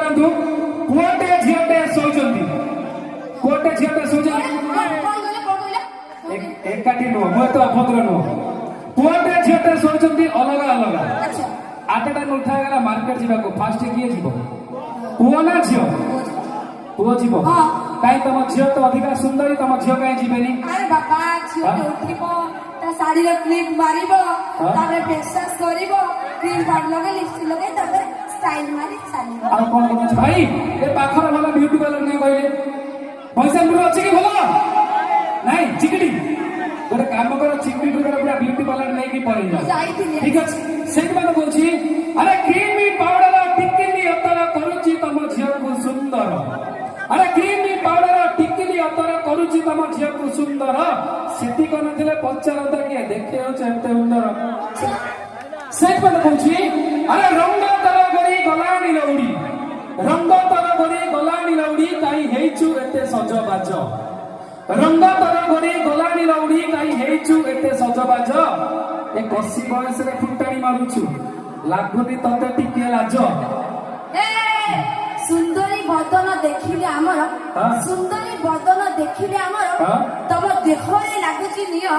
କରନ୍ତୁ ପୁଅଟେ ଝିଅଟେ ଶୋଇଛନ୍ତି ପୁଅଟେ ଝିଅଟେ ଶୋଇଛନ୍ତି ଏକାଠି ନୁହଁ ମୁଁ ଏତେ ଅଭଦ୍ର ନୁହଁ ପୁଅଟେ ଝିଅଟେ ଶୋଇଛନ୍ତି ଅଲଗା ଅଲଗା ଆଠଟା ଉଠା ହେଇଗଲା ମାର୍କେଟ ଯିବାକୁ ଫାଷ୍ଟ କିଏ ଯିବ ପୁଅ ନା ଝିଅ ପୁଅ ଯିବ କାହିଁ ତମ ଝିଅ ତ ଅଧିକା ସୁନ୍ଦରୀ ତମ ଝିଅ କାହିଁ ଯିବେନି ଆରେ ବାବା ଝିଅ ଉଠିବ ତା ଶାଢୀର କ୍ଲିପ ମାରିବ ତାପରେ ଫେସୱାଶ କରିବ କ୍ରିମ ପାଉଡର ଲଗେଇ ଲିପଷ୍ଟିକ ଲଗେଇ ତାପରେ ଷ୍ଟାଇଲ ମାରି ଚାଲିବ ଆଉ କଣ କହୁଛି ଭାଇ ଏ ପାଖରେ ଭଲ ବିୟୁଟି ପାର୍ଲର ନାହିଁ କହିଲେ ବୈଶାଖପୁର ଅଛି କି ଭଲ ନାଇଁ ଚିକିଟି ଗୋଟେ କାମ କର ଚିକିଟି ପୁରା ବିୟୁଟି ପାର୍ଲର ନେଇକି ପଳେଇ ଯାଅ ଠିକ ଅଛି ସେଇଥିପାଇଁ କହୁଛି ଆରେ କ୍ରିମ ପାଉଡର ଟିକିଲି ଅତର କରୁଛି ତମ ଝିଅକୁ ସୁନ୍ଦର ଆରେ କ୍ରିମ ପାଉଡର ଟିକିଲି ଅତର କରୁଛି ତମ ଝିଅକୁ ସୁନ୍ଦର ସେଠି କରିନଥିଲେ ପଚାରନ୍ତା କିଏ ଦେଖେ ହଉଛି ଏତେ ସୁନ୍ଦର ସେଇଥିପାଇଁ କହୁଛି ଆରେ ରଙ୍ଗ ତର କରି ଗଲାଣି ଲଉଡି ରଙ୍ଗ ତର କରି ଗଲାଣି ଲଉଡି କାହିଁ ହେଇଛୁ ଏତେ ସଜବାଜ ରଙ୍ଗ ତର କରି ଗଲାଣି ଲଉଡି କାହିଁ ହେଇଛୁ ଏତେ ସଜବାଜ ଏ କଷି ବୟସରେ ଫୁଟାଣି ମାରୁଛୁ ଲାଗୁନି ତତେ ଟିକେ ଲାଜ ସୁନ୍ଦରୀ ବଦନ ଦେଖିଲେ ଆମର ସୁନ୍ଦରୀ ବଦନ ଦେଖିଲେ ଆମର ତମ ଦେହରେ ଲାଗୁଛି ନିଅ